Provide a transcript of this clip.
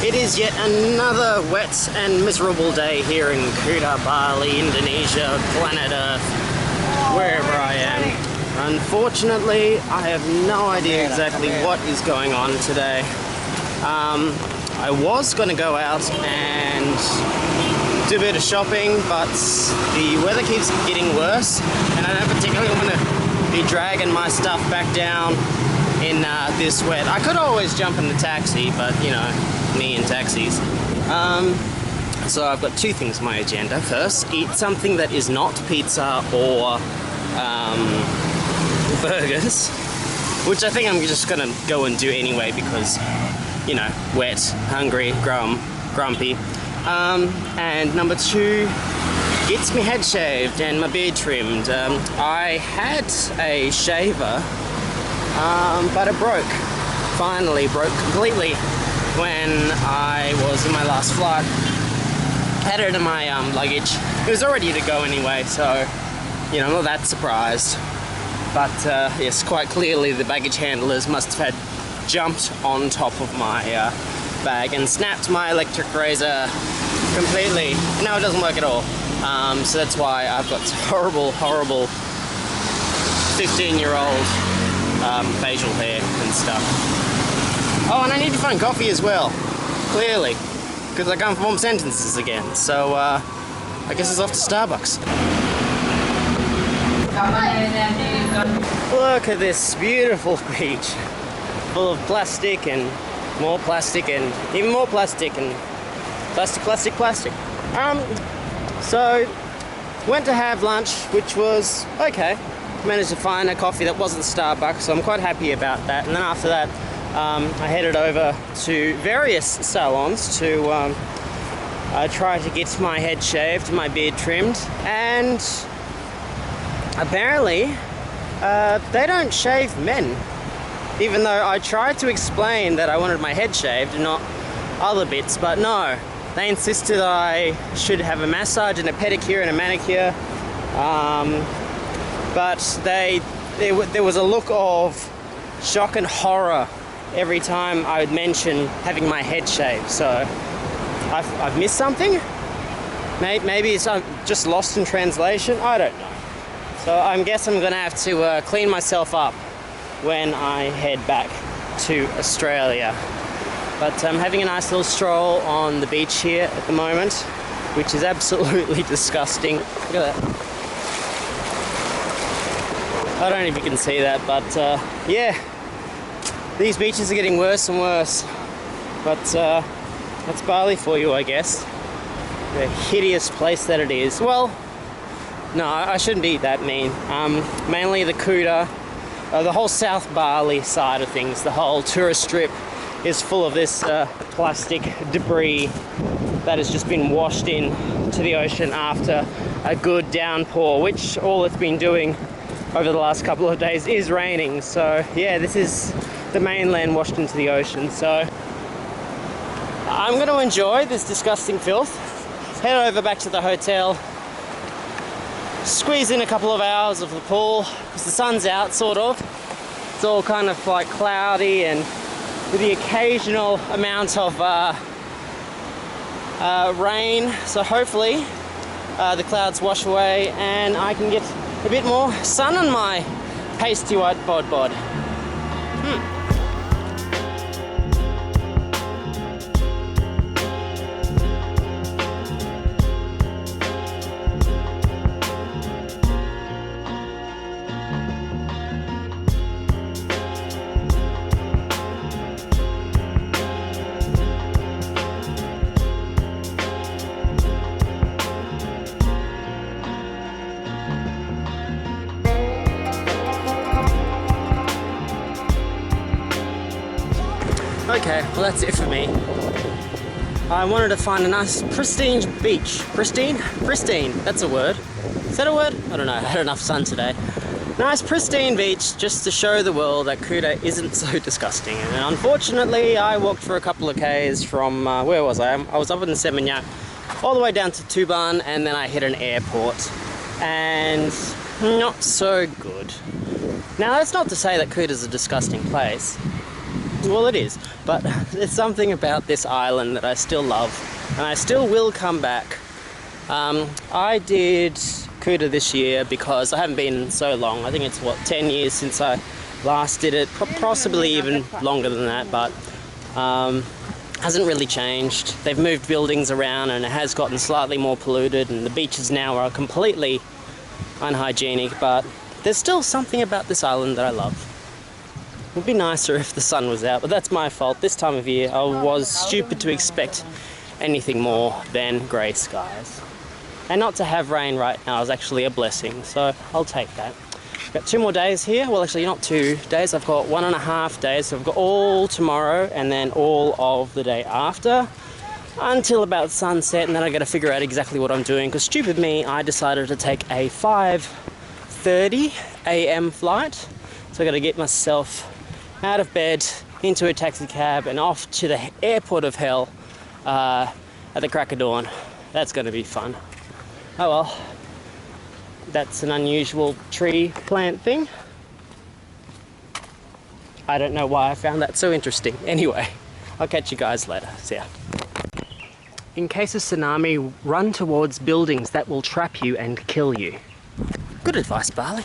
It is yet another wet and miserable day here in Kuta, Bali, Indonesia, planet Earth, wherever I am. Unfortunately, I have no idea exactly what is going on today. I was going to go out and do a bit of shopping, but the weather keeps getting worse, and I don't particularly want to be dragging my stuff back down in this wet. I could always jump in the taxi, but you know, me and taxis. So I've got two things on my agenda. First, eat something that is not pizza or burgers, which I think I'm just gonna go and do anyway because, you know, wet, hungry, grumpy. And number two, get my head shaved and my beard trimmed. I had a shaver, but it broke. Finally broke completely when I was in my last flight. Had it in my luggage. It was all ready to go anyway, so you know, I'm not that surprised. But yes, quite clearly the baggage handlers must have had jumped on top of my bag and snapped my electric razor completely. Now it doesn't work at all. So that's why I've got horrible 15-year-old facial hair and stuff. Oh, and I need to find coffee as well, clearly, because I can't form sentences again. So I guess it's off to Starbucks. Look at this beautiful beach, full of plastic and more plastic and even more plastic and plastic. So went to have lunch, which was okay. Managed to find a coffee that wasn't Starbucks, so I'm quite happy about that. And then after that, I headed over to various salons to try to get my head shaved, my beard trimmed, and apparently they don't shave men, even though I tried to explain that I wanted my head shaved and not other bits, but no, they insisted I should have a massage and a pedicure and a manicure, but there was a look of shock and horror every time I would mention having my head shaved. So I've missed something. Maybe it's just lost in translation. I don't know. So I guess I'm gonna have to clean myself up when I head back to Australia. But I'm having a nice little stroll on the beach here at the moment, which is absolutely disgusting. Look at that. I don't know if you can see that, but yeah, these beaches are getting worse and worse. But that's Bali for you, I guess. The hideous place that it is. Well, no, I shouldn't be that mean. Mainly the Kuta, the whole South Bali side of things, the whole tourist strip is full of this plastic debris that has just been washed in to the ocean after a good downpour, which all it's been doing over the last couple of days is raining. So yeah, this is the mainland washed into the ocean. So I'm going to enjoy this disgusting filth, head over back to the hotel, squeeze in a couple of hours of the pool because the sun's out, sort of. It's all kind of like cloudy and with the occasional amount of rain, so hopefully the clouds wash away and I can get a bit more sun on my pasty white bod. Okay, well that's it for me. I wanted to find a nice pristine beach. Pristine? Pristine, that's a word. Is that a word? I don't know, I had enough sun today. Nice pristine beach just to show the world that Kuta isn't so disgusting. And unfortunately, I walked for a couple of k's from, where was I? I was up in Seminyak, all the way down to Tuban, and then I hit an airport. And not so good. Now that's not to say that Kuta's a disgusting place. Well, it is, but there's something about this island that I still love, and I still will come back. I did Kuta this year because I haven't been in so long. I think it's, what, 10 years since I last did it, possibly even longer than that, but hasn't really changed. They've moved buildings around and it has gotten slightly more polluted, and the beaches now are completely unhygienic, but there's still something about this island that I love. It would be nicer if the sun was out, but that's my fault. This time of year I was stupid to expect anything more than grey skies. And not to have rain right now is actually a blessing, so I'll take that. I've got 2 more days here. Well, actually not 2 days, I've got 1.5 days. So I've got all tomorrow and then all of the day after until about sunset, and then I got to figure out exactly what I'm doing, because stupid me, I decided to take a 5:30 a.m. flight. So I got to get myself out of bed, into a taxi cab and off to the airport of hell at the crack of dawn. That's going to be fun. Oh well, that's an unusual tree plant thing. I don't know why I found that so interesting. Anyway, I'll catch you guys later. See ya. In case of tsunami, run towards buildings that will trap you and kill you. Good advice, Bali.